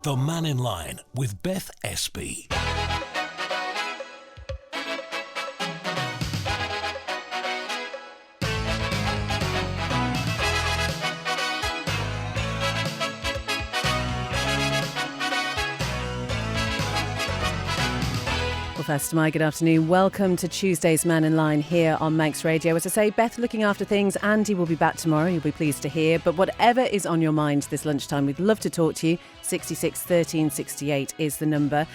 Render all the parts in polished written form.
The Mannin Line with Beth Espey. Well, first, my good afternoon. Welcome to Tuesday's Mannin Line here on Manx Radio. As I say, Beth looking after things. Andy will be back tomorrow, you'll be pleased to hear. But whatever is on your mind this lunchtime, we'd love to talk to you. 66 13 68 is the number.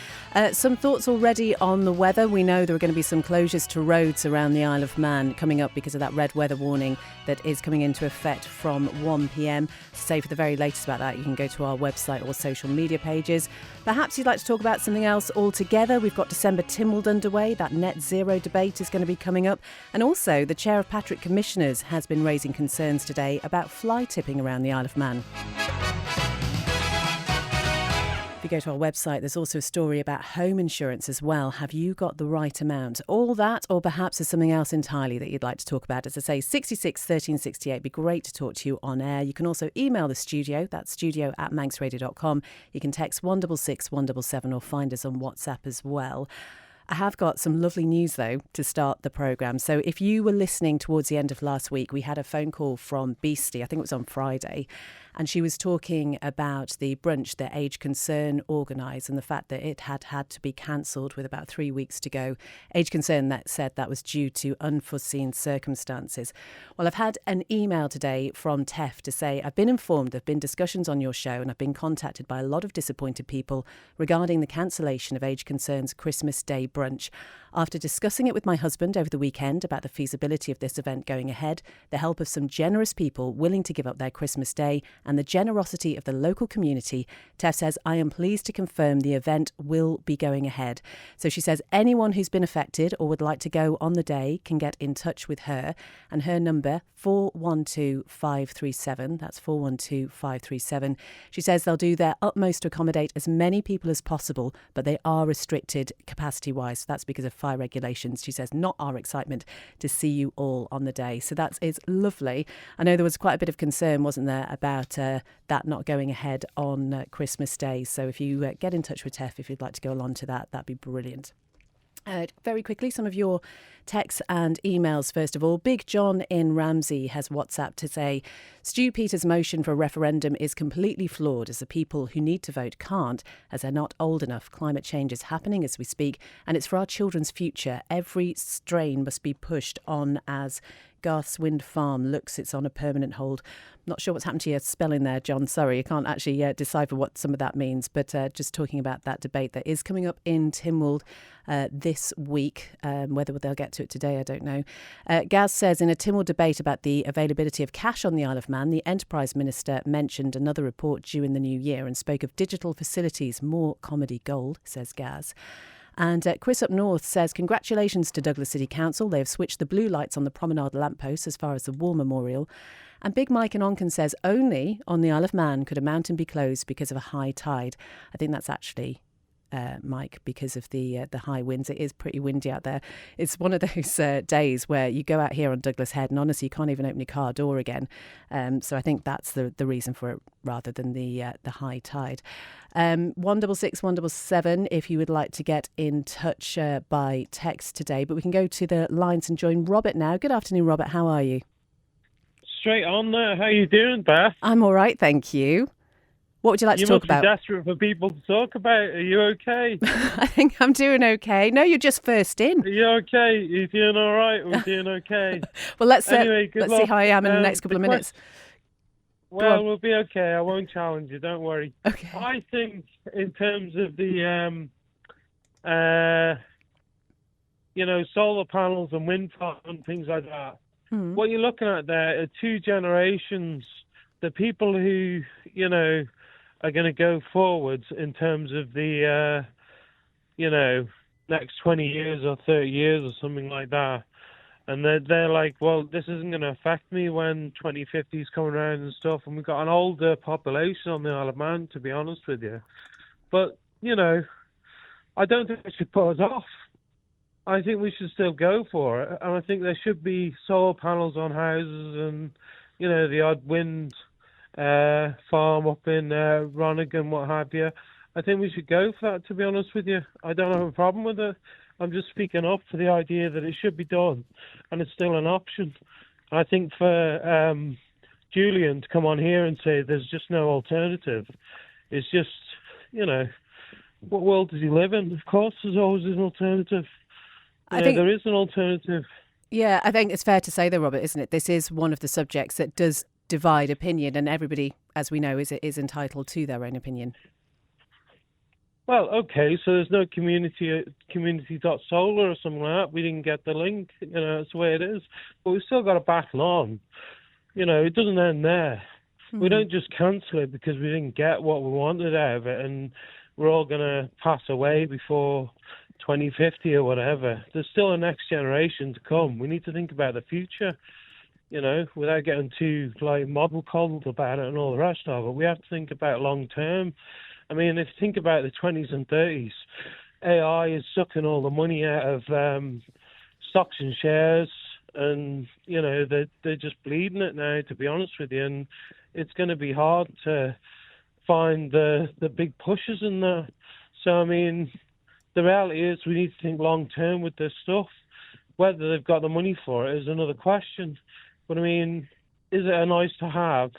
Some thoughts already on the weather. We know there are going to be some closures to roads around the Isle of Man coming up because of that red weather warning that is coming into effect from 1 p.m. To say for the very latest about that, you can go to our website or social media pages. Perhaps you'd like to talk about something else altogether. We've got December Tynwald underway. That net zero debate is going to be coming up. And also, the Chair of Patrick Commissioners has been raising concerns today about fly tipping around the Isle of Man. If you go to our website, there's also a story about home insurance as well. Have you got the right amount? All that, or perhaps there's something else entirely that you'd like to talk about. As I say, 66 13 68. Be great to talk to you on air. You can also email the studio. That's studio@manxradio.com. You can text 166 177 or find us on WhatsApp as well. I have got some lovely news, though, to start the programme. So if you were listening towards the end of last week, we had a phone call from Beastie, I think it was on Friday, and she was talking about the brunch that Age Concern organised and the fact that it had to be cancelled with about 3 weeks to go. Age Concern that said that was due to unforeseen circumstances. Well, I've had an email today from TEF to say, I've been informed there have been discussions on your show and I've been contacted by a lot of disappointed people regarding the cancellation of Age Concern's Christmas Day brunch. After discussing it with my husband over the weekend about the feasibility of this event going ahead, the help of some generous people willing to give up their Christmas Day, and the generosity of the local community, Tef says, I am pleased to confirm the event will be going ahead. So she says anyone who's been affected or would like to go on the day can get in touch with her, and her number 412537. That's 412537. She says they'll do their utmost to accommodate as many people as possible, but they are restricted capacity-wise. That's because of fire regulations. She says, not our excitement to see you all on the day. So it's lovely. I know there was quite a bit of concern, wasn't there, about that not going ahead on Christmas Day. So if you get in touch with Tef, if you'd like to go along to that, that'd be brilliant. Very quickly, some of your texts and emails. First of all, Big John in Ramsey has WhatsApp to say, Stu Peters' motion for a referendum is completely flawed as the people who need to vote can't, as they're not old enough. Climate change is happening as we speak, and it's for our children's future. Every strain must be pushed on as Garth's Wind Farm looks it's on a permanent hold. Not sure what's happened to your spelling there, John. Sorry, I can't actually decipher what some of that means. But just talking about that debate that is coming up in Tynwald this week. Whether they'll get to it today, I don't know. Gaz says, in a Tynwald debate about the availability of cash on the Isle of Man, the Enterprise Minister mentioned another report due in the new year and spoke of digital facilities, more comedy gold, says Gaz. And Chris up north says, congratulations to Douglas City Council. They have switched the blue lights on the promenade lampposts as far as the War Memorial. And Big Mike in Onken says, only on the Isle of Man could a mountain be closed because of a high tide. I think that's actually, Mike, because of the high winds. It is pretty windy out there. It's one of those days where you go out here on Douglas Head and honestly you can't even open your car door again. So I think that's the reason for it rather than the high tide. 166 177 if you would like to get in touch by text today. But we can go to the lines and join Robert now. Good afternoon, Robert. How are you? Straight on there. How you doing, Beth? I'm all right, thank you. What would you like to talk about? You must be desperate for people to talk about. Are you okay? I think I'm doing okay. No, you're just first in. Are you okay? You doing all right? We're doing okay. Well, let's anyway, see how I am in the next couple of minutes. Well, we'll be okay. I won't challenge you. Don't worry. Okay. I think in terms of the, solar panels and wind farms and things like that, what you're looking at there are two generations. The people who, are going to go forwards in terms of the, next 20 years or 30 years or something like that. And they're like, well, this isn't going to affect me when 2050 is coming around and stuff. And we've got an older population on the Isle of Man, to be honest with you. But, I don't think it should put us off. I think we should still go for it. And I think there should be solar panels on houses and, the odd wind farm up in Ronigan, what have you. I think we should go for that, to be honest with you. I don't have a problem with it. I'm just speaking up for the idea that it should be done, and it's still an option. I think for Julian to come on here and say there's just no alternative is just, what world does he live in? Of course there's always an alternative. I think there is an alternative. Yeah, I think it's fair to say though, Robert, isn't it? This is one of the subjects that does divide opinion, and everybody, as we know, is entitled to their own opinion. Well, okay, so there's no community.solar or something like that. We didn't get the link, that's the way it is. But we've still got a battle on. It doesn't end there. Mm-hmm. We don't just cancel it because we didn't get what we wanted out of it and we're all going to pass away before 2050 or whatever. There's still a next generation to come. We need to think about the future, without getting too model coddled about it and all the rest of it. We have to think about long term. I mean, if you think about the 20s and 30s, AI is sucking all the money out of stocks and shares, and they're just bleeding it now, to be honest with you. And it's going to be hard to find the big pushes in there. So I mean, the reality is we need to think long term with this stuff. Whether they've got the money for it is another question. But I mean, is it a nice to have?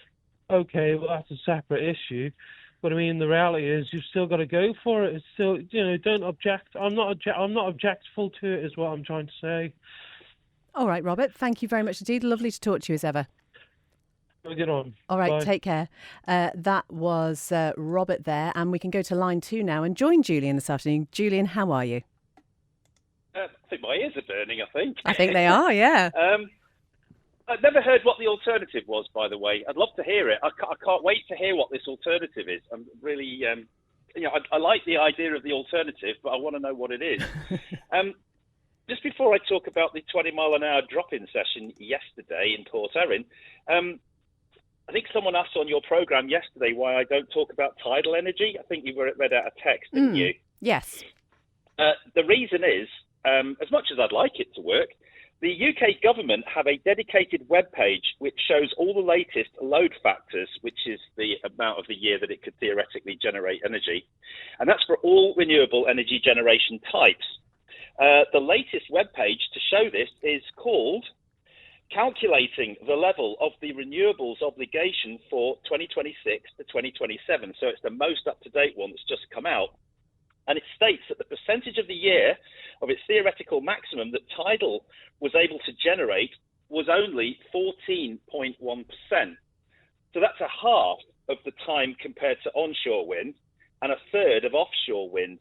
Okay, well that's a separate issue. But I mean, the reality is you've still got to go for it. It's still, don't object. I'm not objectful to it, is what I'm trying to say. All right, Robert. Thank you very much indeed. Lovely to talk to you as ever. Get on. All right, Bye. Take care. That was Robert there, and we can go to line 2 now and join Julian this afternoon. Julian, how are you? I think my ears are burning, I think they are, yeah. I've never heard what the alternative was, by the way. I'd love to hear it. I can't wait to hear what this alternative is. I'm really, I like the idea of the alternative, but I want to know what it is. Just before I talk about the 20-mile-an-hour drop-in session yesterday in Port Erin, I think someone asked on your programme yesterday why I don't talk about tidal energy. I think you read out a text, didn't you? Yes. The reason is, as much as I'd like it to work, the UK government have a dedicated web page which shows all the latest load factors, which is the amount of the year that it could theoretically generate energy. And that's for all renewable energy generation types. The latest web page to show this is called Calculating the Level of the Renewables Obligation for 2026 to 2027. So it's the most up-to-date one that's just come out. And it states that the percentage of the year of its theoretical maximum that tidal was able to generate was only 14.1%. So that's a half of the time compared to onshore wind and a third of offshore wind.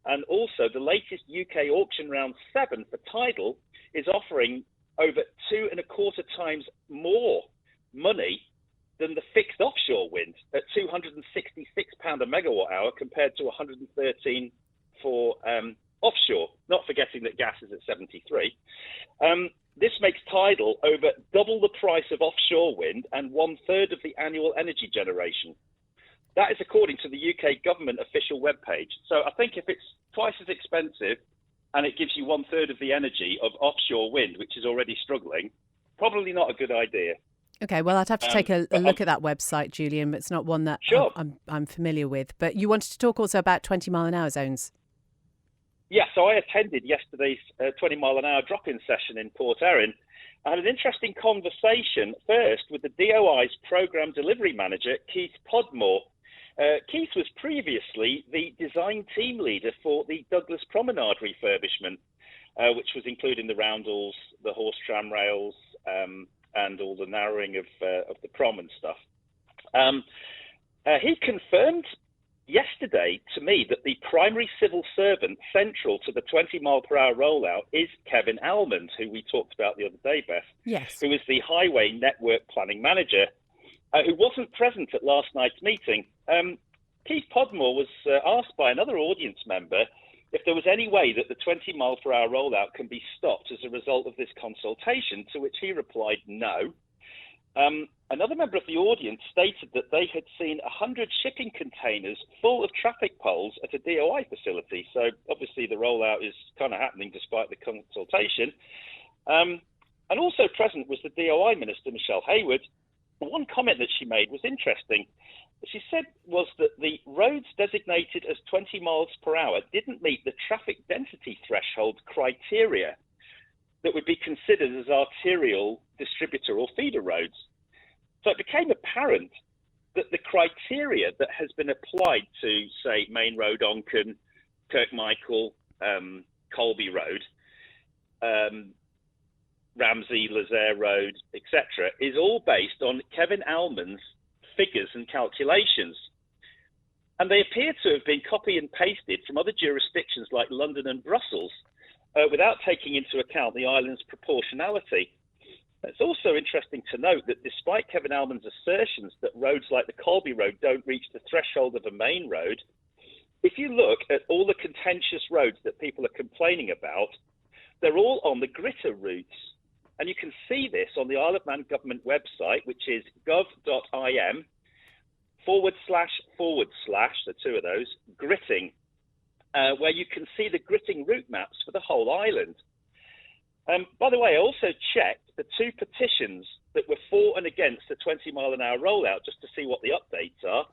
And also the latest UK auction round 7 for tidal is offering over 2.25 times more money than the fixed offshore wind at £266 a megawatt hour compared to 113 for offshore, not forgetting that gas is at 73. This makes tidal over double the price of offshore wind and 1/3 of the annual energy generation. That is according to the UK government official webpage. So I think if it's twice as expensive and it gives you 1/3 of the energy of offshore wind, which is already struggling, probably not a good idea. Okay, well, I'd have to take a look at that website, Julian, but it's not one that sure. I'm familiar with. But you wanted to talk also about 20-mile-an-hour zones. Yeah, so I attended yesterday's 20-mile-an-hour drop-in session in Port Erin. I had an interesting conversation first with the DOI's Programme Delivery Manager, Keith Podmore. Keith was previously the design team leader for the Douglas Promenade refurbishment, which was including the roundels, the horse tram rails, and all the narrowing of the prom and stuff. He confirmed yesterday to me that the primary civil servant central to the 20-mile-per-hour rollout is Kevin Almond, who we talked about the other day, Beth. Yes. Who is the Highway Network Planning Manager, who wasn't present at last night's meeting. Keith Podmore was asked by another audience member if there was any way that the 20-mile-per-hour rollout can be stopped as a result of this consultation, to which he replied no. Another member of the audience stated that they had seen 100 shipping containers full of traffic poles at a DOI facility. So obviously the rollout is kind of happening despite the consultation. And also present was the DOI Minister, Michelle Hayward. One comment that she made was interesting. she said was that the roads designated as 20 miles per hour didn't meet the traffic density threshold criteria that would be considered as arterial, distributor or feeder roads. So it became apparent that the criteria that has been applied to, say, Main Road, Onken, Kirkmichael, Colby Road, Ramsey, Lazaire Road, etc., is all based on Kevin Alman's figures and calculations. And they appear to have been copy and pasted from other jurisdictions like London and Brussels without taking into account the island's proportionality. It's also interesting to note that despite Kevin Alman's assertions that roads like the Colby Road don't reach the threshold of a main road, if you look at all the contentious roads that people are complaining about, they're all on the gritter routes. And you can see this on the Isle of Man government website, which is gov.im / the two of those, gritting, where you can see the gritting route maps for the whole island. By the way, I also checked the two petitions that were for and against the 20 mile an hour rollout, just to see what the updates are.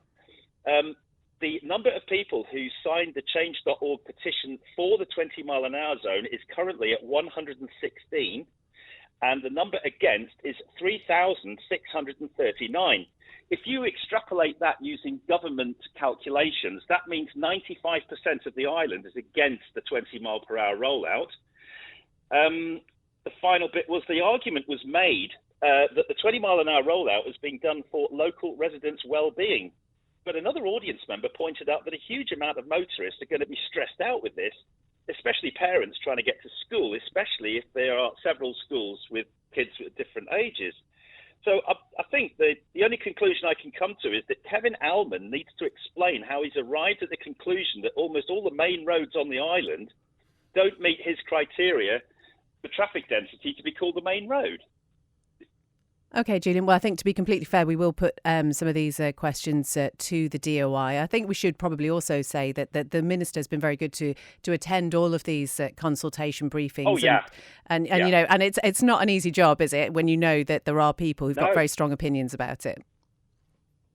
The number of people who signed the change.org petition for the 20 mile an hour zone is currently at 116, and the number against is 3,639. If you extrapolate that using government calculations, that means 95% of the island is against the 20 mile per hour rollout. The final bit was the argument was made that the 20 mile an hour rollout is being done for local residents' well-being. But another audience member pointed out that a huge amount of motorists are going to be stressed out with this, especially parents trying to get to school, especially if there are several schools with kids at different ages. So I think the only conclusion I can come to is that Kevin Alman needs to explain how he's arrived at the conclusion that almost all the main roads on the island don't meet his criteria for traffic density to be called the main road. OK, Julian, well, I think to be completely fair, we will put some of these questions to the DOI. I think we should probably also say that the Minister has been very good to attend all of these consultation briefings. Oh, yeah. And you know, and it's not an easy job, is it, when you know that there are people who've got very strong opinions about it?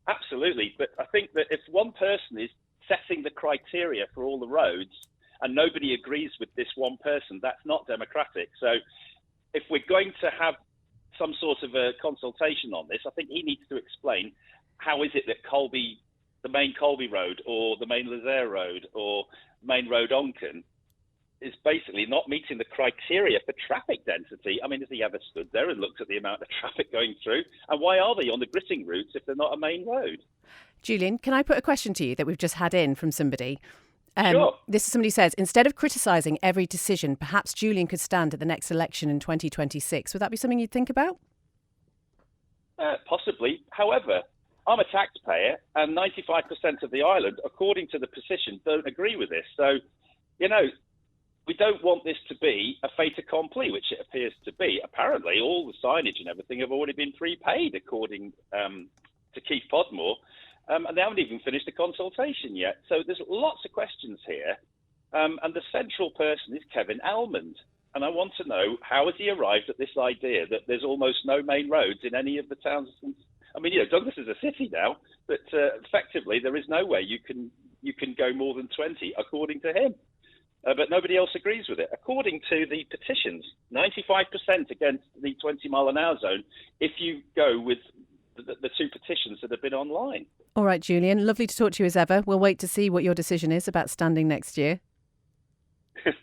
Absolutely. But I think that if one person is setting the criteria for all the roads and nobody agrees with this one person, that's not democratic. So if we're going to have some sort of a consultation on this, I think he needs to explain how is it that Colby, the main Colby Road or the main Lazaire Road or main Road Onken is basically not meeting the criteria for traffic density. I mean, has he ever stood there and looked at the amount of traffic going through? And why are they on the gritting routes if they're not a main road? Julian, can I put a question to you that we've just had in from somebody? Sure. This is somebody who says, instead of criticising every decision, perhaps Julian could stand at the next election in 2026. Would that be something you'd think about? Possibly. However, I'm a taxpayer and 95% of the island, according to the petition, don't agree with this. So, you know, we don't want this to be a fait accompli, which it appears to be. Apparently, all the signage and everything have already been prepaid, according to Keith Podmore. And they haven't even finished the consultation yet. So there's lots of questions here. And the central person is Kevin Almond. And I want to know, how has he arrived at this idea that there's almost no main roads in any of the towns? I mean, you know, Douglas is a city now, but effectively there is no way you can go more than 20, according to him. But nobody else agrees with it. According to the petitions, 95% against the 20 mile an hour zone if you go with the two petitions that have been online. All right, Julian, lovely to talk to you as ever. We'll wait to see what your decision is about standing next year.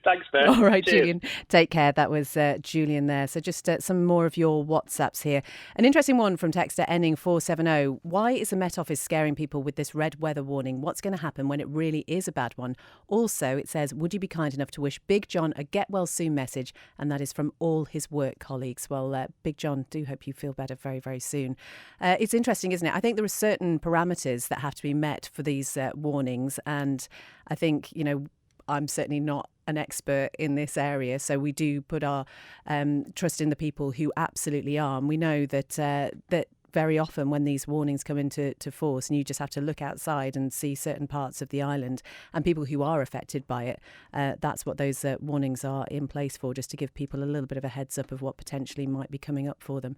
Thanks, Ben. All right, Cheers. Julian. Take care. That was Julian there. So just some more of your WhatsApps here. An interesting one from texter ending 470. Why is the Met Office scaring people with this red weather warning? What's going to happen when it really is a bad one? Also, it says, would you be kind enough to wish Big John a get well soon message? And that is from all his work colleagues. Well, Big John, do hope you feel better very, very soon. It's interesting, isn't it? I think there are certain parameters that have to be met for these warnings. And I think, you know, I'm certainly not an expert in this area, so we do put our trust in the people who absolutely are. And we know that very often when these warnings come into force and you just have to look outside and see certain parts of the island and people who are affected by it, that's what those warnings are in place for, just to give people a little bit of a heads up of what potentially might be coming up for them.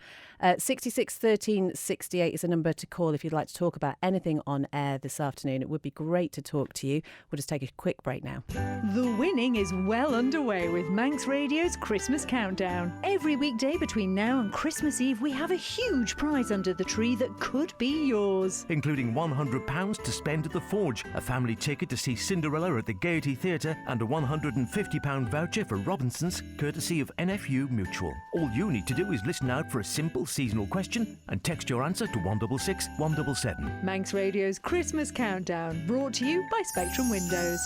66 13 68 is a number to call if you'd like to talk about anything on air this afternoon. It would be great to talk to you. We'll just take a quick break now. The winning is well underway with Manx Radio's Christmas Countdown. Every weekday between now and Christmas Eve, we have a huge prize under the tree that could be yours. Including £100 to spend at the Forge, a family ticket to see Cinderella at the Gaiety Theatre, and a £150 voucher for Robinson's, courtesy of NFU Mutual. All you need to do is listen out for a simple seasonal question and text your answer to 166 177. Manx Radio's Christmas Countdown, brought to you by Spectrum Windows.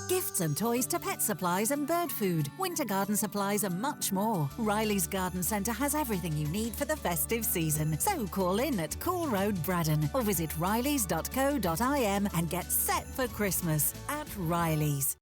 Gifts and toys to pet supplies and bird food, winter garden supplies and much more. Riley's Garden Centre has everything you need for the festive season. So call in at Cool Road, Braddon, or visit rileys.co.im and get set for Christmas at Riley's.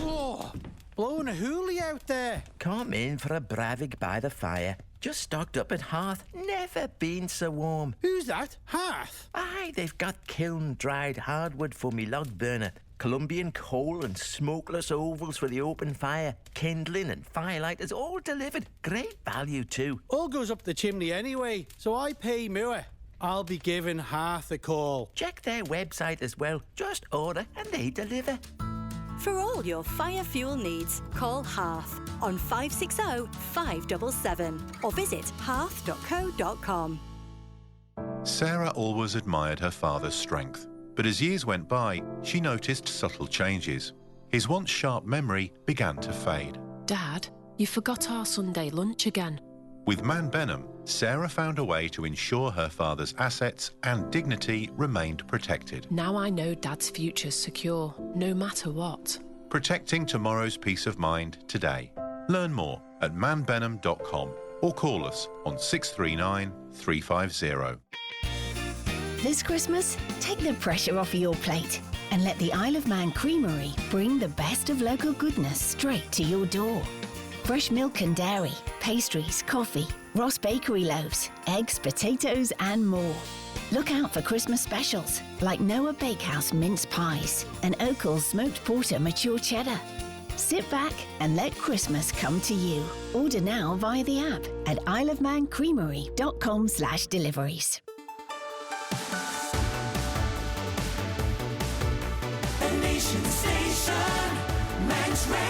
Oh, blowing a hoolie out there. Come in for a bravig by the fire. Just stocked up at Hearth. Never been so warm. Who's that? Hearth? Aye, they've got kiln-dried hardwood for me log burner, Colombian coal and smokeless ovals for the open fire, kindling and firelighters all delivered. Great value too. All goes up the chimney anyway, so I pay more. I'll be giving Hearth a call. Check their website as well. Just order and they deliver. For all your fire fuel needs, call Hearth on 560 577 or visit hearth.co.com. Sarah always admired her father's strength, but as years went by, she noticed subtle changes. His once sharp memory began to fade. Dad, you forgot our Sunday lunch again. With Man Benham, Sarah found a way to ensure her father's assets and dignity remained protected. Now I know Dad's future's secure, no matter what. Protecting tomorrow's peace of mind today. Learn more at manbenham.com or call us on 639 350. This Christmas, take the pressure off your plate and let the Isle of Man Creamery bring the best of local goodness straight to your door. Fresh milk and dairy, pastries, coffee, Ross Bakery loaves, eggs, potatoes and more. Look out for Christmas specials like Noah Bakehouse mince pies and Oakel's smoked porter mature cheddar. Sit back and let Christmas come to you. Order now via the app at isleofmancreamery.com/deliveries. The Nation Station, Manx Radio.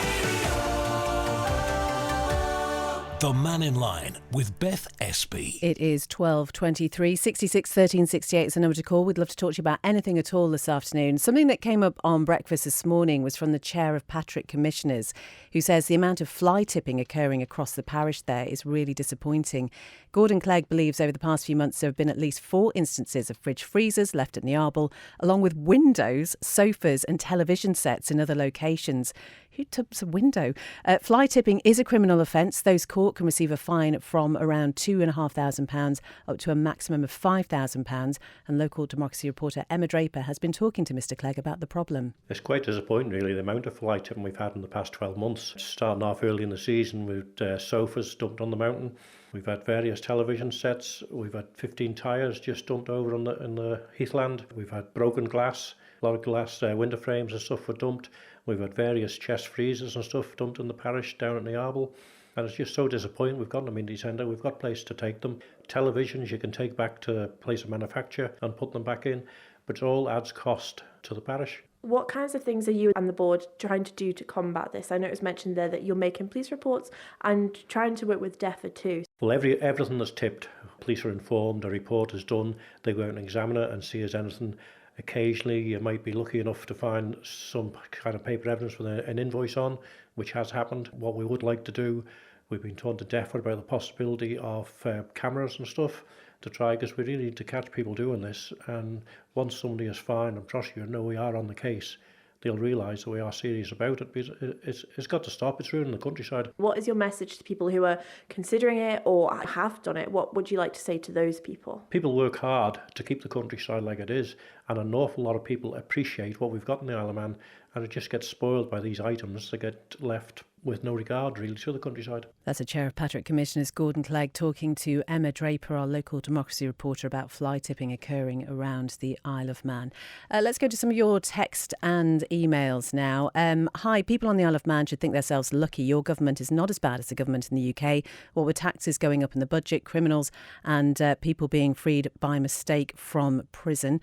The Mannin Line with Beth Espey. It is 12:23. 66 13 68 is the number to call. We'd love to talk to you about anything at all this afternoon. Something that came up on breakfast this morning was from the chair of Patrick Commissioners, who says the amount of fly tipping occurring across the parish there is really disappointing. Gordon Clegg believes over the past few months there have been at least 4 instances of fridge freezers left at Niarble, along with windows, sofas and television sets in other locations. Who tips a window? Fly tipping is a criminal offence. Those caught can receive a fine from around £2,500 up to a maximum of £5,000. And local democracy reporter Emma Draper has been talking to Mr Clegg about the problem. It's quite disappointing, really, the amount of fly tipping we've had in the past 12 months. Starting off early in the season with sofas dumped on the mountain. We've had various television sets. We've had 15 tyres just dumped over in the heathland. We've had broken glass. A lot of glass window frames and stuff were dumped. We've had various chest freezers and stuff dumped in the parish down at Niarble. And it's just so disappointing. We've got them in the centre. We've got place to take them. Televisions you can take back to place of manufacture and put them back in. But it all adds cost to the parish. What kinds of things are you and the board trying to do to combat this? I know it was mentioned there that you're making police reports and trying to work with DEFRA too. Well, everything that's tipped, police are informed, a report is done, they go out and examine it and see if there's anything. Occasionally you might be lucky enough to find some kind of paper evidence with an invoice on, which has happened. What we would like to do, we've been talking to DEFRA about the possibility of cameras and stuff to try, because we really need to catch people doing this. And once somebody is fined, I'm trust you know we are on the case, they'll realise that we are serious about it, because it's got to stop. It's ruining the countryside. What is your message to people who are considering it or have done it? What would you like to say to those people? People work hard to keep the countryside like it is, and an awful lot of people appreciate what we've got in the Isle of Man, and it just gets spoiled by these items that get left with no regard really to the countryside. That's a Chair of Patrick Commissioners Gordon Clegg talking to Emma Draper, our local democracy reporter, about fly tipping occurring around the Isle of Man. Let's go to some of your text and emails now. Hi, people on the Isle of Man should think themselves lucky. Your government is not as bad as the government in the UK. What with taxes going up in the budget, criminals and people being freed by mistake from prison.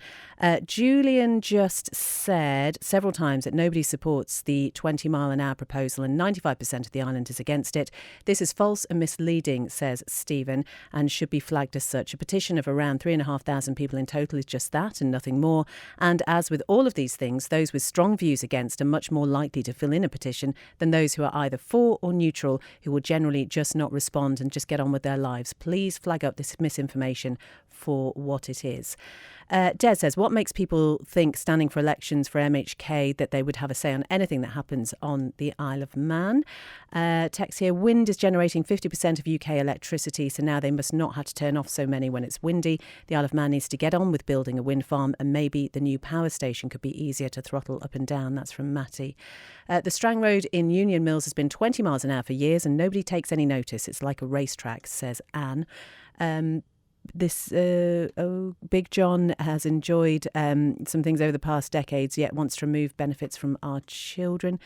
Julian just said several times that nobody supports the 20 mile an hour proposal and 95% of the island is against it. This is false and misleading, says Stephen, and should be flagged as such. A petition of around 3,500 people in total is just that and nothing more. And as with all of these things, those with strong views against are much more likely to fill in a petition than those who are either for or neutral, who will generally just not respond and just get on with their lives. Please flag up this misinformation for what it is. Des says, what makes people think standing for elections for MHK that they would have a say on anything that happens on the Isle of Man? Text here, wind is generating 50% of UK electricity, so now they must not have to turn off so many when it's windy. The Isle of Man needs to get on with building a wind farm, and maybe the new power station could be easier to throttle up and down. That's from Matty. The Strang Road in Union Mills has been 20 miles an hour for years and nobody takes any notice. It's like a racetrack, says Anne. Big John has enjoyed some things over the past decades, yet wants to remove benefits from our children.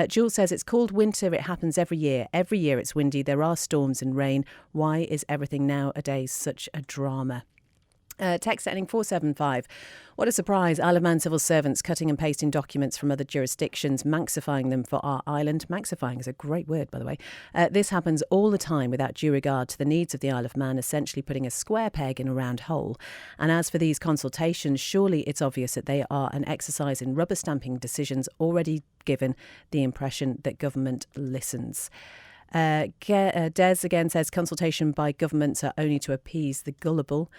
Jules says it's called winter. It happens every year. Every year it's windy. There are storms and rain. Why is everything nowadays such a drama? Text ending 475. What a surprise. Isle of Man civil servants cutting and pasting documents from other jurisdictions, Manxifying them for our island. Manxifying is a great word, by the way. This happens all the time without due regard to the needs of the Isle of Man, essentially putting a square peg in a round hole. And as for these consultations, surely it's obvious that they are an exercise in rubber stamping decisions already given the impression that government listens. Des again says consultation by governments are only to appease the gullible.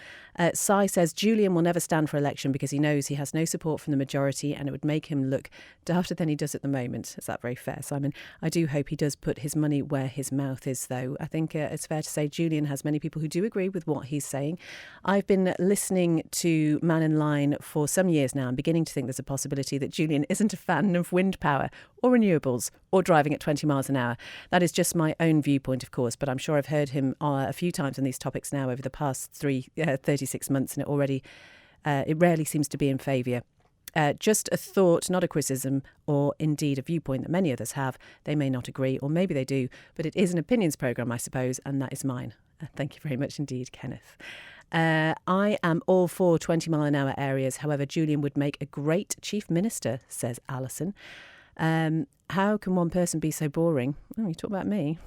Sai says Julian will never stand for election because he knows he has no support from the majority and it would make him look darker than he does at the moment. Is that very fair, Simon? I do hope he does put his money where his mouth is, though. I think it's fair to say Julian has many people who do agree with what he's saying. I've been listening to Mannin Line for some years now. I'm beginning to think there's a possibility that Julian isn't a fan of wind power or renewables or driving at 20 miles an hour. That is just my own viewpoint, of course, but I'm sure I've heard him a few times on these topics now over the past 36 months, and it rarely seems to be in favour. Just a thought, not a criticism, or indeed a viewpoint that many others have. They may not agree, or maybe they do, but it is an opinions programme, I suppose, and that is mine. Thank you very much indeed, Kenneth. I am all for 20 mile an hour areas. However, Julian would make a great chief minister, says Alison. How can one person be so boring? Oh, you talk about me.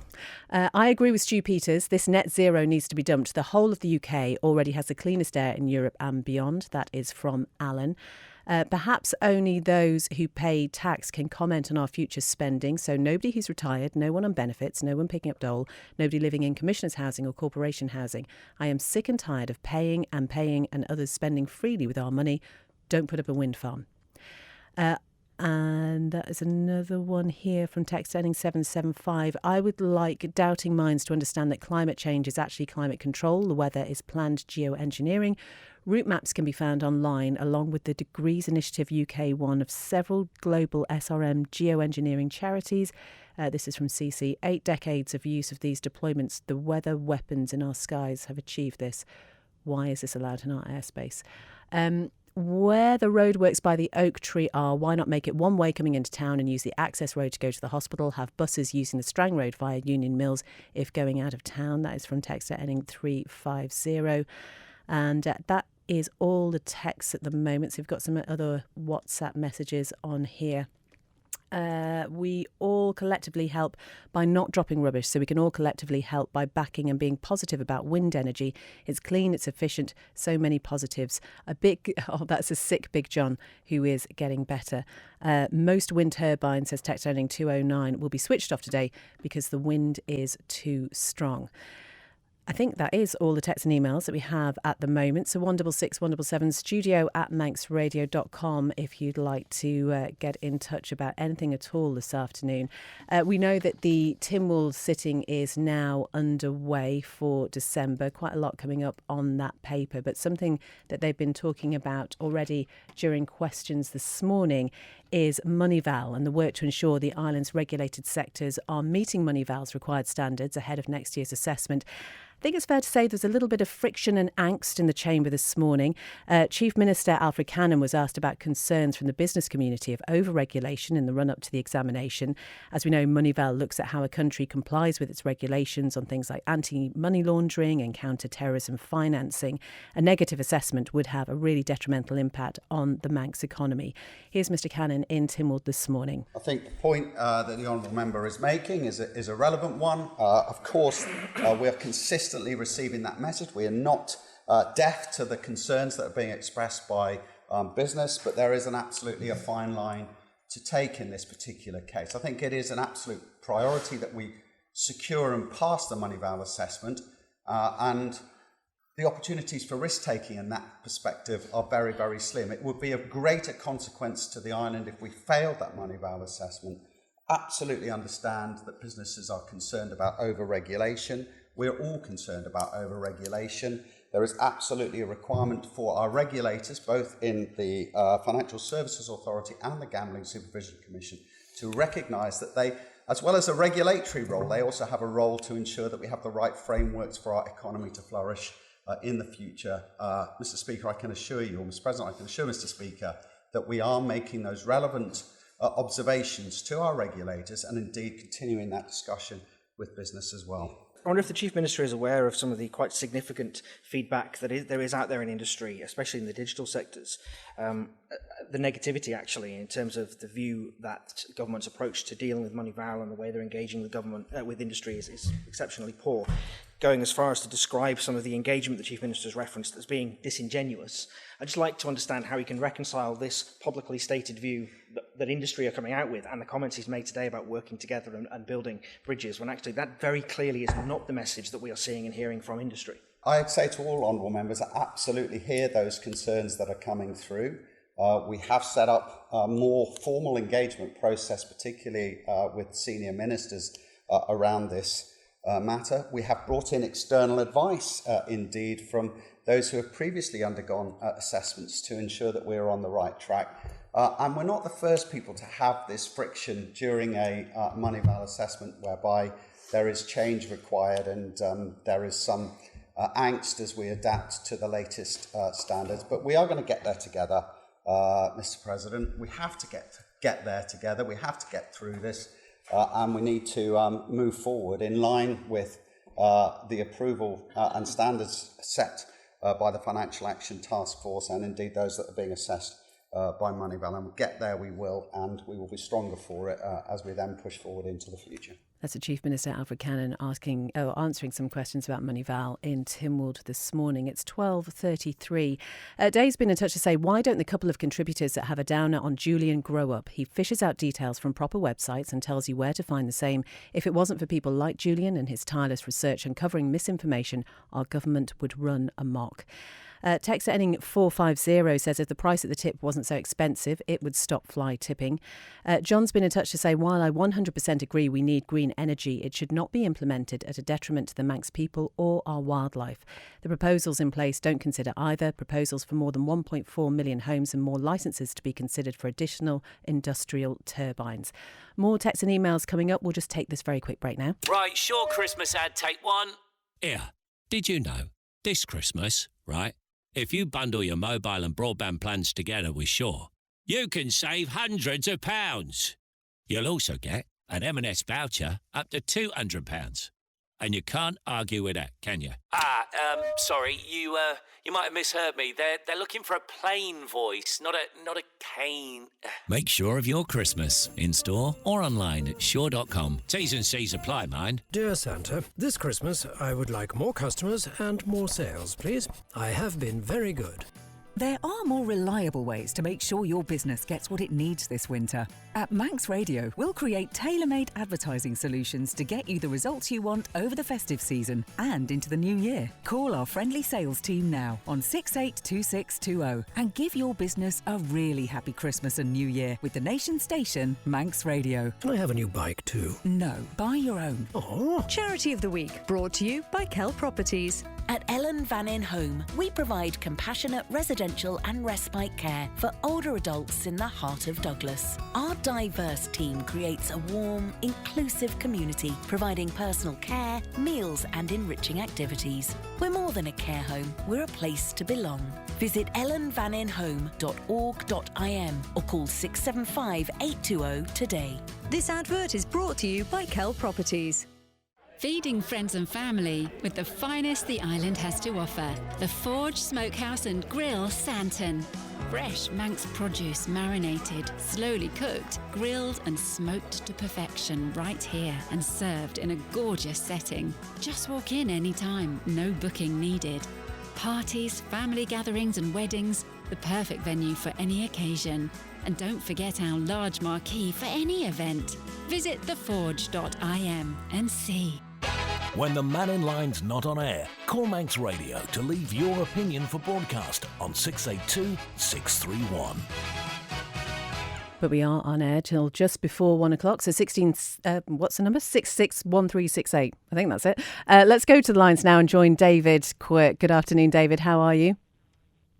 I agree with Stu Peters. This net zero needs to be dumped. The whole of the UK already has the cleanest air in Europe and beyond. That is from Alan. Perhaps only those who pay tax can comment on our future spending. So nobody who's retired, no one on benefits, no one picking up dole, nobody living in commissioners' housing or corporation housing. I am sick and tired of paying and others spending freely with our money. Don't put up a wind farm. And that is another one here from text ending 775. I would like doubting minds to understand that climate change is actually climate control. The weather is planned geoengineering. Route maps can be found online along with the Degrees Initiative UK, one of several global SRM geoengineering charities. This is from CC. 8 decades of use of these deployments. The weather weapons in our skies have achieved this. Why is this allowed in our airspace? Where the roadworks by the Oak Tree are, why not make it one way coming into town and use the access road to go to the hospital? Have buses using the Strang Road via Union Mills if going out of town. That is from texter ending 350. And that is all the texts at the moment. So we've got some other WhatsApp messages on here. We all collectively help by not dropping rubbish, so we can all collectively help by backing and being positive about wind energy. It's clean, it's efficient, so many positives. That's a sick Big John who is getting better. Most wind turbines, says text ending 209, will be switched off today because the wind is too strong. I think that is all the texts and emails that we have at the moment. So 166 177 studio@manxradio.com if you'd like to get in touch about anything at all this afternoon. We know that the Tynwald sitting is now underway for December. Quite a lot coming up on that paper, but something that they've been talking about already during questions this morning is Moneyval and the work to ensure the island's regulated sectors are meeting Moneyval's required standards ahead of next year's assessment. I think it's fair to say there's a little bit of friction and angst in the chamber this morning. Chief Minister Alfred Cannon was asked about concerns from the business community of over-regulation in the run-up to the examination. As we know, Moneyval looks at how a country complies with its regulations on things like anti-money laundering and counter-terrorism financing. A negative assessment would have a really detrimental impact on the Manx economy. Here's Mr Cannon in Tynwald this morning. I think the point that the Honourable Member is making is a relevant one. Of course, we are consistently receiving that message. We are not deaf to the concerns that are being expressed by business, but there is absolutely a fine line to take in this particular case. I think it is an absolute priority that we secure and pass the Moneyval assessment, and the opportunities for risk-taking in that perspective are very, very slim. It would be of greater consequence to the island if we failed that Moneyval assessment. Absolutely understand that businesses are concerned about over-regulation. We're all concerned about over-regulation. There is absolutely a requirement for our regulators, both in the Financial Services Authority and the Gambling Supervision Commission, to recognise that they, as well as a regulatory role, they also have a role to ensure that we have the right frameworks for our economy to flourish in the future. Mr Speaker, I can assure you, or Mr President, I can assure Mr Speaker, that we are making those relevant observations to our regulators and indeed continuing that discussion with business as well. I wonder if the Chief Minister is aware of some of the quite significant feedback that there is out there in industry, especially in the digital sectors. The negativity, actually, in terms of the view that government's approach to dealing with Moneyval and the way they're engaging with government with industry is exceptionally poor, going as far as to describe some of the engagement the Chief Minister has referenced as being disingenuous. I'd just like to understand how he can reconcile this publicly stated view that industry are coming out with and the comments he's made today about working together and building bridges, when actually that very clearly is not the message that we are seeing and hearing from industry. I'd say to all honourable members, I absolutely hear those concerns that are coming through. We have set up a more formal engagement process, particularly with senior ministers around this matter. We have brought in external advice, indeed, from those who have previously undergone assessments to ensure that we're on the right track. And we're not the first people to have this friction during a Moneyval assessment whereby there is change required and there is some angst as we adapt to the latest standards. But we are going to get there together, Mr President. We have to get there together. We have to get through this. And we need to move forward in line with the approval and standards set by the Financial Action Task Force and indeed those that are being assessed by Moneyval. And we'll get there, we will, and we will be stronger for it as we then push forward into the future. That's the Chief Minister Alfred Cannon answering some questions about Moneyval in Tynwald this morning. It's 12:33. Dave's been in touch to say, why don't the couple of contributors that have a downer on Julian grow up? He fishes out details from proper websites and tells you where to find the same. If it wasn't for people like Julian and his tireless research uncovering misinformation, our government would run amok. Text ending 450 says if the price at the tip wasn't so expensive, it would stop fly tipping. John's been in touch to say, while I 100% agree we need green energy, it should not be implemented at a detriment to the Manx people or our wildlife. The proposals in place don't consider either. Proposals for more than 1.4 million homes and more licences to be considered for additional industrial turbines. More texts and emails coming up. We'll just take this very quick break now. Right, sure, Christmas ad, take one. Here, did you know, this Christmas, right, if you bundle your mobile and broadband plans together with Shaw, you can save hundreds of pounds. You'll also get an M&S voucher up to £200. And you can't argue with that, can you? Sorry, you might have misheard me. They're looking for a plain voice, not a cane. Make sure of your Christmas in store or online at shaw.com. T's and C's apply, mind. Dear Santa, this Christmas I would like more customers and more sales, please. I have been very good. There are more reliable ways to make sure your business gets what it needs this winter. At Manx Radio, we'll create tailor-made advertising solutions to get you the results you want over the festive season and into the new year. Call our friendly sales team now on 682620 and give your business a really happy Christmas and New Year with the nation station Manx Radio. Can I have a new bike too? No, buy your own. Oh. Charity of the Week, brought to you by Kell Properties. At Ellen Mannin Home, we provide compassionate residential and respite care for older adults in the heart of Douglas. Our diverse team creates a warm, inclusive community, providing personal care, meals and enriching activities. We're more than a care home, we're a place to belong. Visit ellenvaninhome.org.im or call 675 820 today. This advert is brought to you by Kell Properties. Feeding friends and family with the finest the island has to offer. The Forge Smokehouse and Grill Santon. Fresh Manx produce marinated, slowly cooked, grilled and smoked to perfection right here and served in a gorgeous setting. Just walk in anytime, no booking needed. Parties, family gatherings and weddings, the perfect venue for any occasion. And don't forget our large marquee for any event. Visit theforge.im and see. When the Mannin Line's not on air, call Manx Radio to leave your opinion for broadcast on 682 631. But we are on air till just before 1 o'clock. So 16, what's the number? 661368. I think that's it. Let's go to the lines now and join David Quirk. Good afternoon, David. How are you?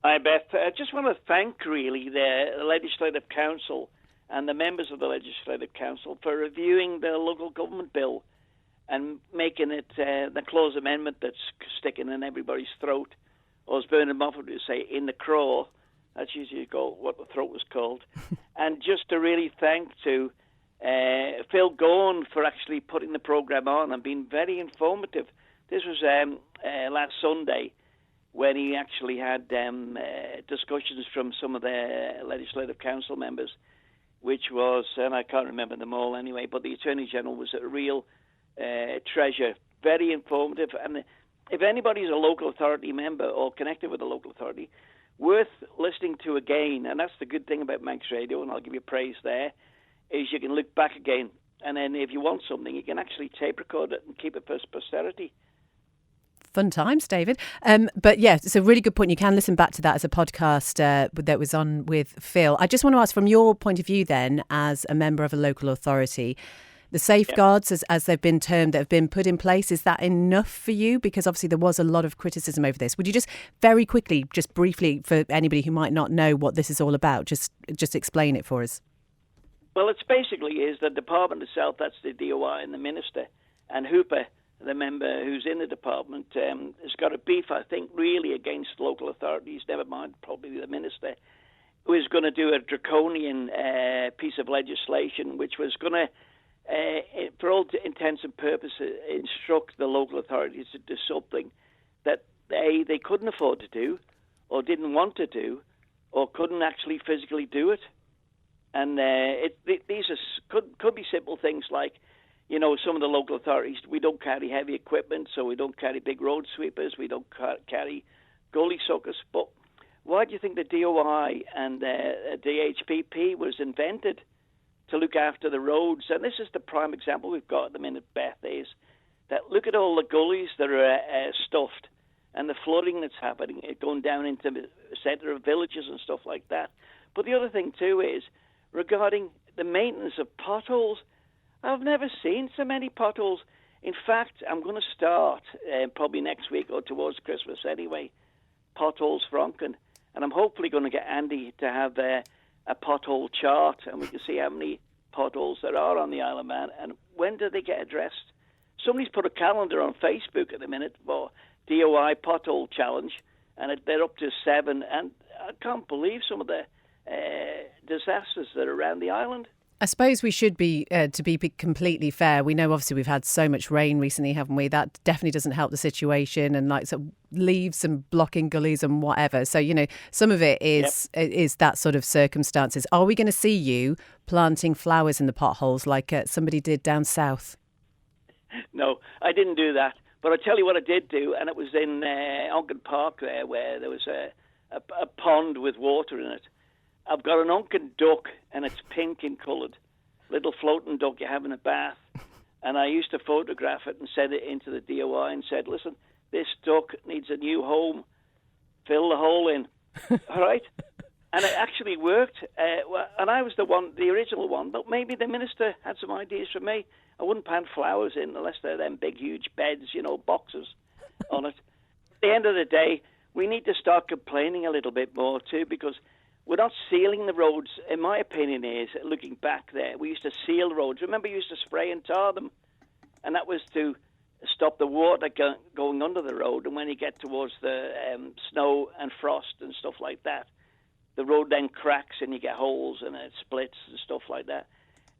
Hi, Beth. I just want to thank, really, the Legislative Council and the members of the Legislative Council for reviewing the local government bill and making it the clause amendment that's sticking in everybody's throat, or as Bernard Moffat would say, in the craw. That's usually what the throat was called. And just to really thank to Phil Gorn for actually putting the programme on and being very informative. This was last Sunday, when he actually had discussions from some of the Legislative Council members, which was, and I can't remember them all anyway, but the Attorney General was a real treasure, very informative. And if anybody's a local authority member or connected with a local authority, worth listening to again, and that's the good thing about Manx Radio, and I'll give you praise there, is you can look back again, and then if you want something, you can actually tape record it and keep it for posterity. Fun times, David. But yeah, it's a really good point. You can listen back to that as a podcast that was on with Phil. I just want to ask, from your point of view then, as a member of a local authority, the safeguards, as they've been termed, that have been put in place, is that enough for you? Because obviously there was a lot of criticism over this. Would you just very quickly, just briefly, for anybody who might not know what this is all about, just explain it for us? Well, it's basically is the department itself, that's the DOI and the Minister, and Hooper, the member who's in the department, has got a beef, I think, really against local authorities, never mind probably the Minister, who is going to do a draconian piece of legislation which was going to, for all intents and purposes, instruct the local authorities to do something that they couldn't afford to do, or didn't want to do, or couldn't actually physically do it. And these could be simple things like, you know, some of the local authorities, we don't carry heavy equipment, so we don't carry big road sweepers, we don't carry gully suckers. But why do you think the DOI and the DHPP was invented? To look after the roads. And this is the prime example we've got at the minute, Beth, is that look at all the gullies that are stuffed and the flooding that's happening, going down into the centre of villages and stuff like that. But the other thing too is regarding the maintenance of potholes. I've never seen so many potholes. In fact, I'm going to start probably next week or towards Christmas anyway, potholes Franken, and I'm hopefully going to get Andy to have a pothole chart, and we can see how many potholes there are on the Isle of Man and when do they get addressed. Somebody's put a calendar on Facebook at the minute for DOI pothole challenge, and they're up to 7, and I can't believe some of the disasters that are around the island. I suppose we should be, to be completely fair, we know obviously we've had so much rain recently, haven't we? That definitely doesn't help the situation, and like sort of leaves and blocking gullies and whatever. So, you know, some of it is that sort of circumstances. Are we going to see you planting flowers in the potholes like somebody did down south? No, I didn't do that. But I'll tell you what I did do, and it was in Onken Park there, where there was a a pond with water in it. I've got an Unken duck, and it's pink in coloured. Little floating duck you have in a bath. And I used to photograph it and send it into the DOI and said, listen, this duck needs a new home. Fill the hole in. All right? And it actually worked. And I was the original one. But maybe the minister had some ideas for me. I wouldn't plant flowers in unless they're them big, huge beds, boxes on it. At the end of the day, we need to start complaining a little bit more too, because we're not sealing the roads. In my opinion is, looking back there, we used to seal the roads. Remember, you used to spray and tar them, and that was to stop the water going under the road. And when you get towards the snow and frost and stuff like that, the road then cracks and you get holes and it splits and stuff like that,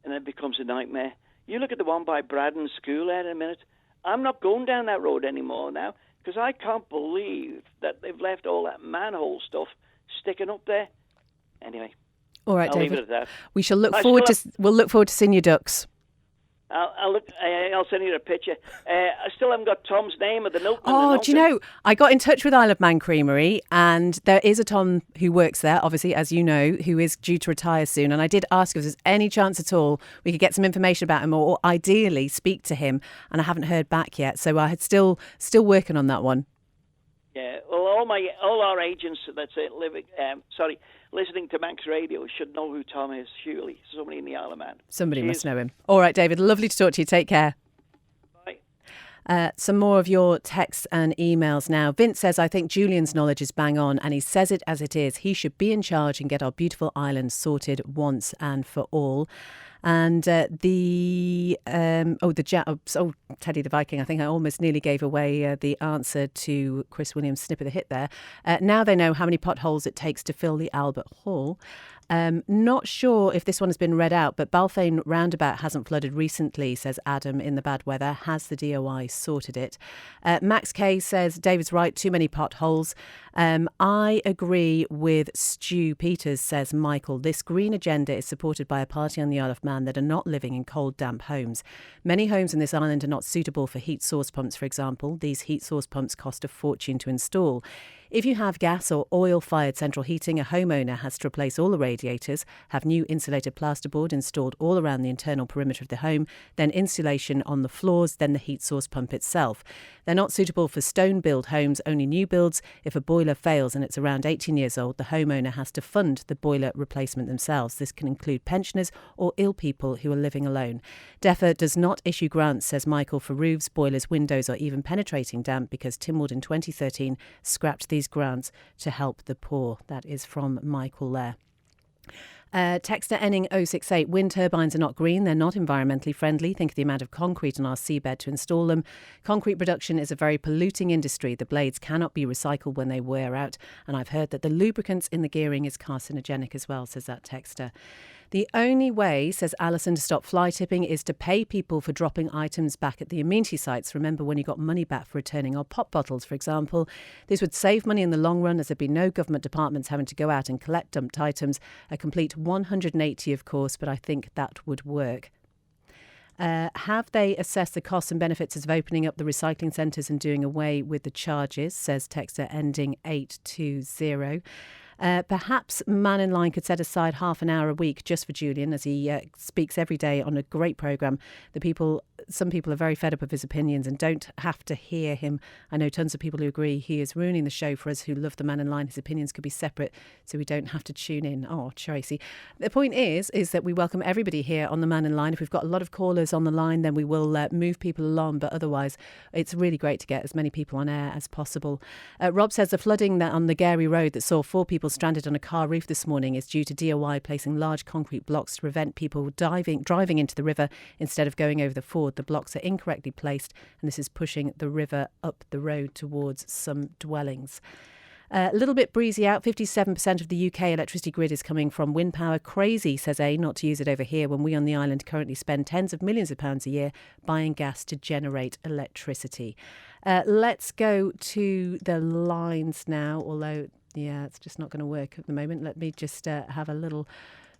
and it becomes a nightmare. You look at the one by Braddon School there in a minute. I'm not going down that road anymore now, because I can't believe that they've left all that manhole stuff sticking up there. Anyway, all right, I'll David. leave it at that. We shall look forward to. We'll look forward to seeing your ducks. I'll send you a picture. I still haven't got Tom's name of the milkman. Oh, do you know? I got in touch with Isle of Man Creamery, and there is a Tom who works there, obviously, as you know, who is due to retire soon. And I did ask if there's any chance at all we could get some information about him, or ideally speak to him. And I haven't heard back yet, so I had still working on that one. Yeah, well, all our agents that's listening to Manx Radio should know who Tom is. Surely, somebody in the Isle of Man. Somebody Cheers. must know him. All right, David. Lovely to talk to you. Take care. Bye. Some more of your texts and emails now. Vince says, I think Julian's knowledge is bang on, and he says it as it is. He should be in charge and get our beautiful island sorted once and for all. And Teddy the Viking, I think I almost nearly gave away the answer to Chris Williams' snip of the hit there. Now they know how many potholes it takes to fill the Albert Hall. Not sure if this one has been read out, but Balfane Roundabout hasn't flooded recently, says Adam in the bad weather. Has the DOI sorted it? Max K says, David's right, too many potholes. I agree with Stu Peters, says Michael. This green agenda is supported by a party on the Isle of Man that are not living in cold, damp homes. Many homes in this island are not suitable for heat source pumps, for example. These heat source pumps cost a fortune to install. If you have gas or oil-fired central heating, a homeowner has to replace all the radiators, have new insulated plasterboard installed all around the internal perimeter of the home, then insulation on the floors, then the heat source pump itself. They're not suitable for stone-built homes, only new builds. If a boiler fails and it's around 18 years old, the homeowner has to fund the boiler replacement themselves. This can include pensioners or ill people who are living alone. DEFRA does not issue grants, says Michael, for roofs, boilers, windows or even penetrating damp, because Tynwald in 2013 scrapped these grants to help the poor. That is from Michael there. Texter ending 068, wind turbines are not green, they're not environmentally friendly. Think of the amount of concrete on our seabed to install them. Concrete production is a very polluting industry. The blades cannot be recycled when they wear out, and I've heard that the lubricants in the gearing is carcinogenic as well, says that texter. The only way, says Alison, to stop fly tipping is to pay people for dropping items back at the amenity sites. Remember when you got money back for returning our pop bottles, for example. This would save money in the long run, as there'd be no government departments having to go out and collect dumped items. A complete 180, of course, but I think that would work. Have they assessed the costs and benefits of opening up the recycling centres and doing away with the charges, says texter ending 820. Perhaps Mannin Line could set aside half an hour a week just for Julian, as he speaks every day on a great programme. Some people are very fed up of his opinions and don't have to hear him. I know tons of people who agree he is ruining the show for us who love the Mannin Line. His opinions could be separate, so we don't have to tune in. Oh, Tracy. The point is that we welcome everybody here on the Mannin Line. If we've got a lot of callers on the line, then we will move people along, but otherwise it's really great to get as many people on air as possible. Rob says the flooding on the Gary Road that saw 4 people stranded on a car roof this morning is due to DOI placing large concrete blocks to prevent people driving into the river instead of going over the ford. The blocks are incorrectly placed, and this is pushing the river up the road towards some dwellings. A little bit breezy out. 57% of the UK electricity grid is coming from wind power. Crazy, says A, not to use it over here when we on the island currently spend tens of millions of pounds a year buying gas to generate electricity. Let's go to the lines now, although, yeah, it's just not going to work at the moment. Let me just have a little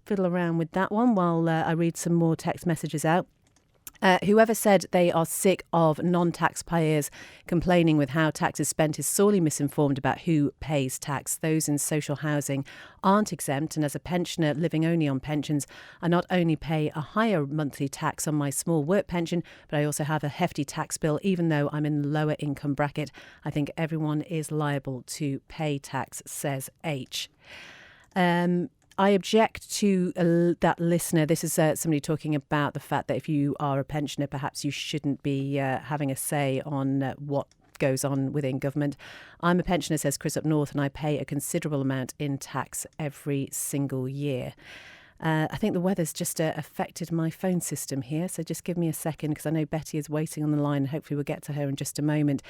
fiddle around with that one while I read some more text messages out. Whoever said they are sick of non-taxpayers complaining with how tax is spent is sorely misinformed about who pays tax. Those in social housing aren't exempt, and as a pensioner living only on pensions, I not only pay a higher monthly tax on my small work pension, but I also have a hefty tax bill even though I'm in the lower income bracket. I think everyone is liable to pay tax, says H. I object to that listener. This is somebody talking about the fact that if you are a pensioner, perhaps you shouldn't be having a say on what goes on within government. I'm a pensioner, says Chris up north, and I pay a considerable amount in tax every single year. I think the weather's just affected my phone system here, so just give me a second because I know Betty is waiting on the line. Hopefully we'll get to her in just a moment.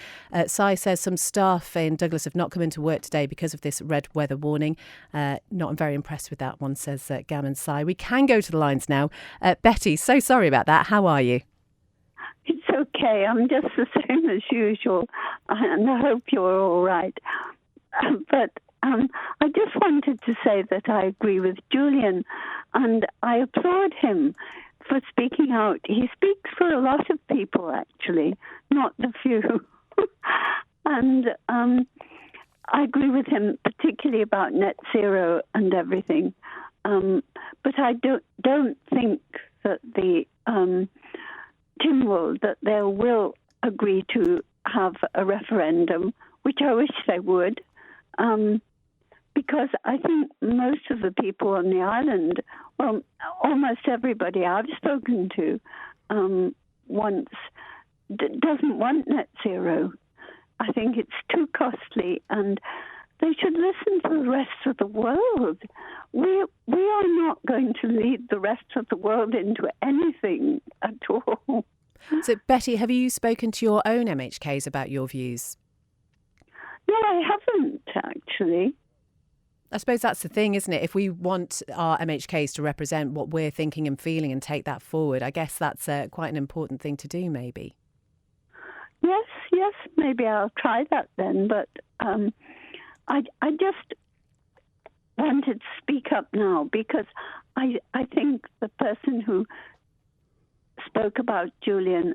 Si says some staff in Douglas have not come into work today because of this red weather warning. Not very impressed with that one, says Gammon Si. We can go to the lines now. Betty, so sorry about that. How are you? It's okay. I'm just the same as usual, and I hope you're all right. But I just wanted to say that I agree with Julian, and I applaud him for speaking out. He speaks for a lot of people, actually, not the few. And I agree with him, particularly about net zero and everything. But I don't think that the Tynwald, that they will agree to have a referendum, which I wish they would. Because I think most of the people on the island, well, almost everybody I've spoken to doesn't want net zero. I think it's too costly, and they should listen to the rest of the world. We are not going to lead the rest of the world into anything at all. So, Betty, have you spoken to your own MHKs about your views? No, I haven't, actually. I suppose that's the thing, isn't it? If we want our MHKs to represent what we're thinking and feeling and take that forward, I guess that's quite an important thing to do, maybe. Yes, maybe I'll try that then. But I just wanted to speak up now because I think the person who spoke about Julian,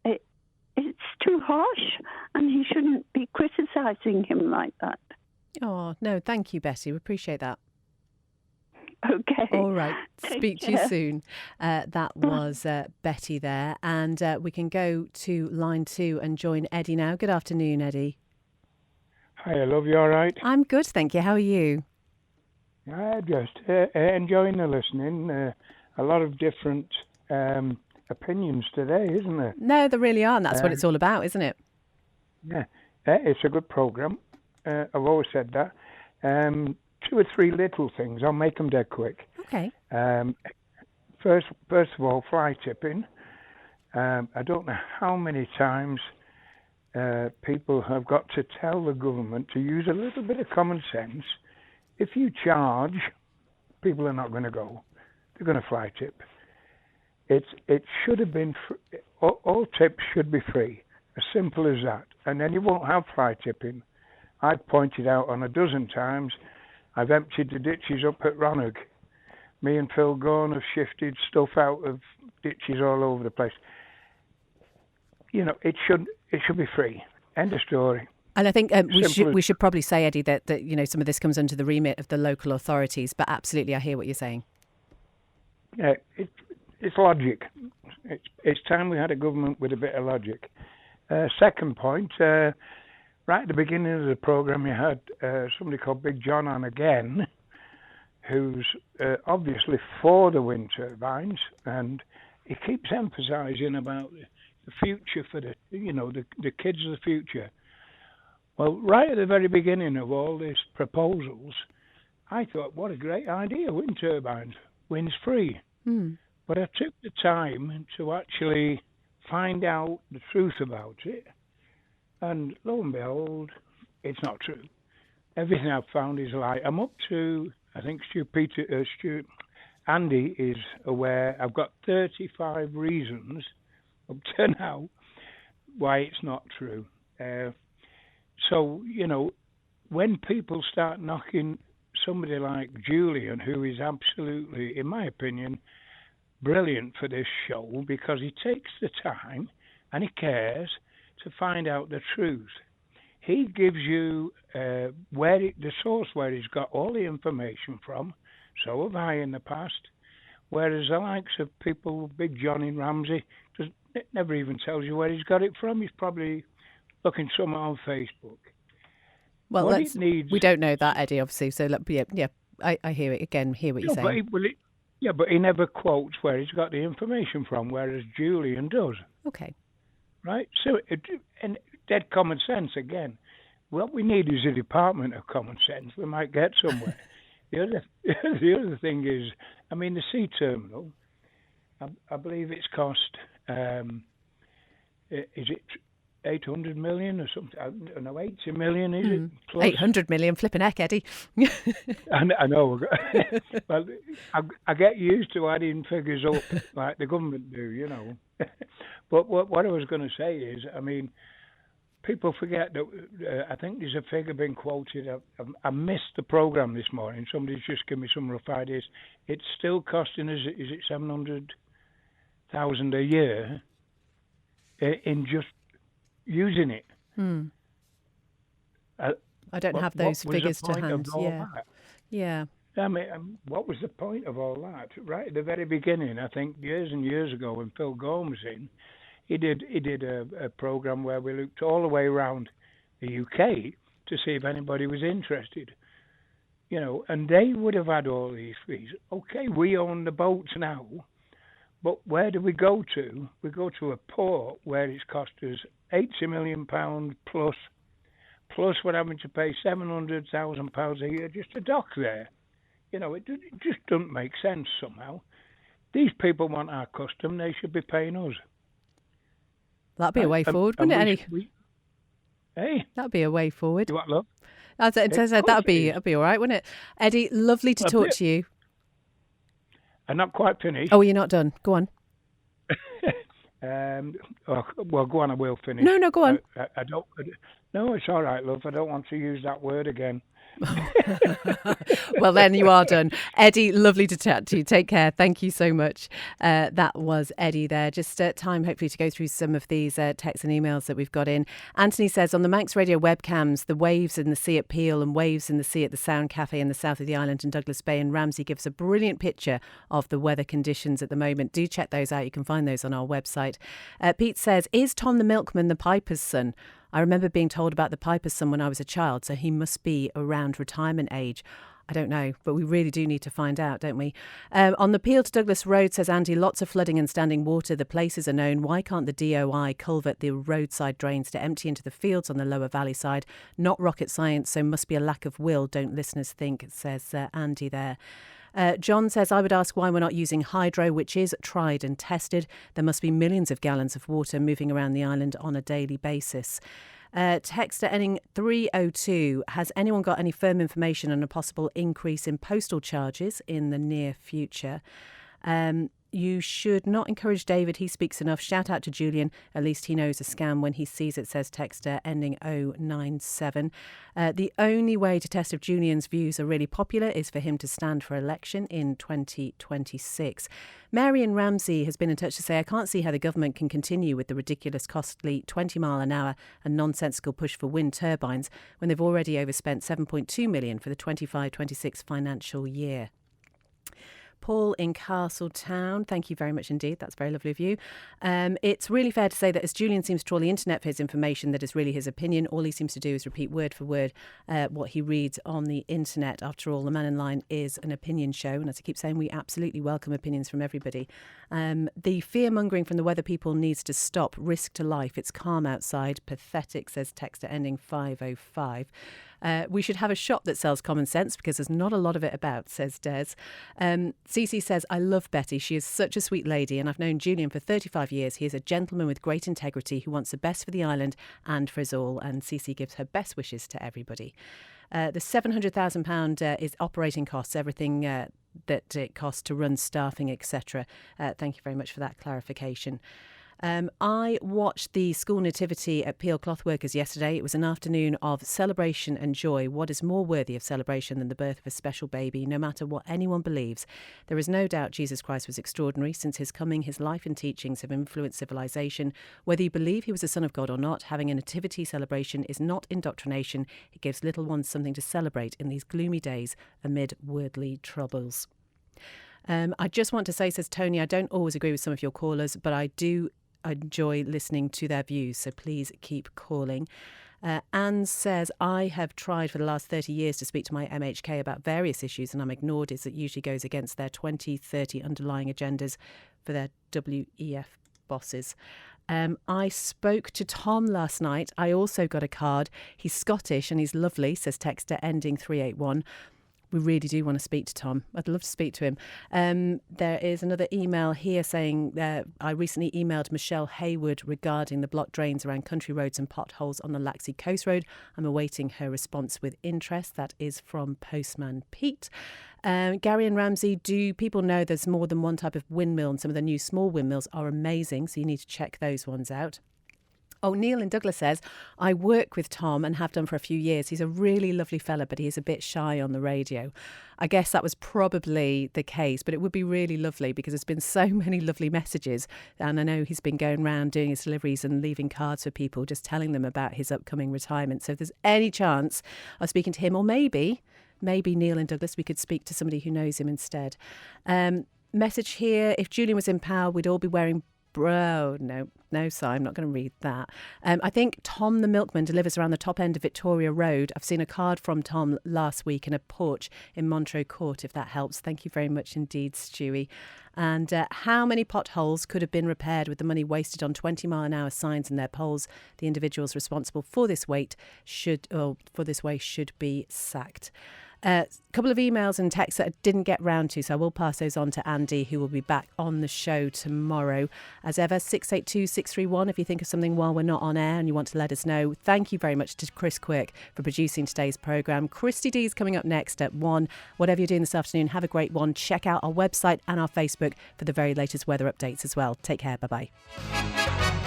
it's too harsh, and he shouldn't be criticising him like that. Oh, no, thank you, Betty. We appreciate that. Okay. All right. Speak to you soon. That was Betty there. And we can go to line 2 and join Eddie now. Good afternoon, Eddie. Hi, love. You all right? I'm good, thank you. How are you? Just enjoying the listening. A lot of different opinions today, isn't there? No, there really are. And that's what it's all about, isn't it? Yeah. It's a good programme. I've always said that. 2 or 3 little things. I'll make them dead quick. Okay. First of all, fly tipping. I don't know how many times people have got to tell the government to use a little bit of common sense. If you charge, people are not going to go. They're going to fly tip. It should have been free. All tips should be free. As simple as that. And then you won't have fly tipping. I've pointed out on a dozen times, I've emptied the ditches up at Rannoch. Me and Phil Gorn have shifted stuff out of ditches all over the place. You know, it should be free. End of story. And I think we should probably say, Eddie, that you know, some of this comes under the remit of the local authorities. But absolutely, I hear what you're saying. Yeah, it's logic. It's time we had a government with a bit of logic. Second point. Right at the beginning of the programme, you had somebody called Big John on again, who's obviously for the wind turbines, and he keeps emphasising about the future for the kids of the future. Well, right at the very beginning of all these proposals, I thought, what a great idea, wind turbines, wind's free. Mm. But I took the time to actually find out the truth about it. And lo and behold, it's not true. Everything I've found is a lie. I'm up to, I think Andy is aware, I've got 35 reasons up to now why it's not true. So, you know, when people start knocking somebody like Julian, who is absolutely, in my opinion, brilliant for this show because he takes the time and he cares to find out the truth. He gives you the source where he's got all the information from. So have I in the past. Whereas the likes of people, Big John in Ramsey, it never even tells you where he's got it from. He's probably looking somewhere on Facebook. Well, we don't know that, Eddie, obviously. So, I hear it again. Hear what you're saying. But he never quotes where he's got the information from, whereas Julian does. Okay. Right? So, and dead common sense again. What we need is a department of common sense. We might get somewhere. The other thing is, I mean, the sea terminal, I believe it's cost, is it 800 million or something? I don't know, 80 million, is it? Plus? 800 million, flipping heck, Eddie. I know. Well, I get used to adding figures up like the government do, you know. But what I was going to say is, I mean, people forget that I think there's a figure being quoted. I missed the programme this morning. Somebody's just given me some rough ideas. It's still costing us, is it 700,000 a year in just using it? I don't have those figures to hand. Yeah. I mean, what was the point of all that? Right at the very beginning, I think years and years ago when Phil Gomes was in, he did a programme where we looked all the way around the UK to see if anybody was interested. You know, and they would have had all these fees. Okay, we own the boats now, but where do we go to? We go to a port where it's cost us £80 million plus we're having to pay £700,000 a year just to dock there. You know, it just doesn't make sense somehow. These people want our custom, they should be paying us. That'd be a way forward, wouldn't it, Eddie? Hey? That'd be a way forward. You what, love? As I said, that'd be all right, wouldn't it? Eddie, lovely to talk to you. I'm not quite finished. Oh, you're not done. Go on. Well, go on, I will finish. No, go on. I don't. No, it's all right, love. I don't want to use that word again. Well, then you are done. Eddie, lovely to chat to you. Take care. Thank you so much. That was Eddie there. Just time, hopefully, to go through some of these texts and emails that we've got in. Anthony says, on the Manx Radio webcams, the waves in the sea at Peel and waves in the sea at the Sound Cafe in the south of the island in Douglas Bay and Ramsey gives a brilliant picture of the weather conditions at the moment. Do check those out. You can find those on our website. Pete says, is Tom the milkman the piper's son? I remember being told about the piper's son when I was a child, so he must be around retirement age. I don't know, but we really do need to find out, don't we? On the Peel to Douglas Road, says Andy, lots of flooding and standing water. The places are known. Why can't the DOI culvert the roadside drains to empty into the fields on the lower valley side? Not rocket science, so must be a lack of will, don't listeners think, says Andy there. John says, I would ask why we're not using hydro, which is tried and tested. There must be millions of gallons of water moving around the island on a daily basis. Texter ending 302, has anyone got any firm information on a possible increase in postal charges in the near future? You should not encourage David. He speaks enough. Shout out to Julian. At least he knows a scam when he sees it, says texter ending 097. The only way to test if Julian's views are really popular is for him to stand for election in 2026. Marion Ramsey has been in touch to say, I can't see how the government can continue with the ridiculous, costly 20 mile an hour and nonsensical push for wind turbines when they've already overspent $7.2 million for the 25-26 financial year. Paul in Castletown, thank you very much indeed. That's very lovely of you. It's really fair to say that as Julian seems to trawl the internet for his information, that is really his opinion. All he seems to do is repeat word for word what he reads on the internet. After all, the Mannin Line is an opinion show. And as I keep saying, we absolutely welcome opinions from everybody. The fear-mongering from the weather people needs to stop. Risk to life. It's calm outside. Pathetic, says texter ending 505. We should have a shop that sells common sense because there's not a lot of it about, says Des. Cece says, I love Betty. She is such a sweet lady and I've known Julian for 35 years. He is a gentleman with great integrity who wants the best for the island and for us all. And Cece gives her best wishes to everybody. The £700,000 is operating costs, everything that it costs to run staffing, etc. Thank you very much for that clarification. I watched the school nativity at Peel Clothworkers yesterday. It was an afternoon of celebration and joy. What is more worthy of celebration than the birth of a special baby, no matter what anyone believes? There is no doubt Jesus Christ was extraordinary. Since his coming, his life and teachings have influenced civilization. Whether you believe he was the Son of God or not, having a nativity celebration is not indoctrination. It gives little ones something to celebrate in these gloomy days amid worldly troubles. I just want to say, says Tony, I don't always agree with some of your callers, but I do enjoy listening to their views, so please keep calling. Anne says, I have tried for the last 30 years to speak to my MHK about various issues and I'm ignored, as it usually goes against their 20-30 underlying agendas for their WEF bosses. I spoke to Tom last night. I also got a card. He's Scottish and he's lovely, says texter ending 381. We really do want to speak to Tom. I'd love to speak to him. There is another email here saying I recently emailed Michelle Hayward regarding the blocked drains around country roads and potholes on the Laxey Coast Road. I'm awaiting her response with interest. That is from Postman Pete. Gary and Ramsey, do people know there's more than one type of windmill, and some of the new small windmills are amazing, so you need to check those ones out. Oh, Neil in Douglas says, I work with Tom and have done for a few years. He's a really lovely fella, but he is a bit shy on the radio. I guess that was probably the case, but it would be really lovely because there's been so many lovely messages. And I know he's been going around doing his deliveries and leaving cards for people, just telling them about his upcoming retirement. So if there's any chance of speaking to him, or maybe Neil in Douglas, we could speak to somebody who knows him instead. Message here, if Julian was in power, we'd all be wearing No, Si, I'm not going to read that. I think Tom the Milkman delivers around the top end of Victoria Road. I've seen a card from Tom last week in a porch in Montreux Court, if that helps. Thank you very much indeed, Stewie. And how many potholes could have been repaired with the money wasted on 20-mile-an-hour signs in their poles? The individuals responsible for this waste should be sacked. A couple of emails and texts that I didn't get round to, so I will pass those on to Andy, who will be back on the show tomorrow. As ever, 682-631 if you think of something while we're not on air and you want to let us know. Thank you very much to Chris Quirk for producing today's programme. Christy D's coming up next at 1. Whatever you're doing this afternoon, have a great one. Check out our website and our Facebook for the very latest weather updates as well. Take care. Bye-bye.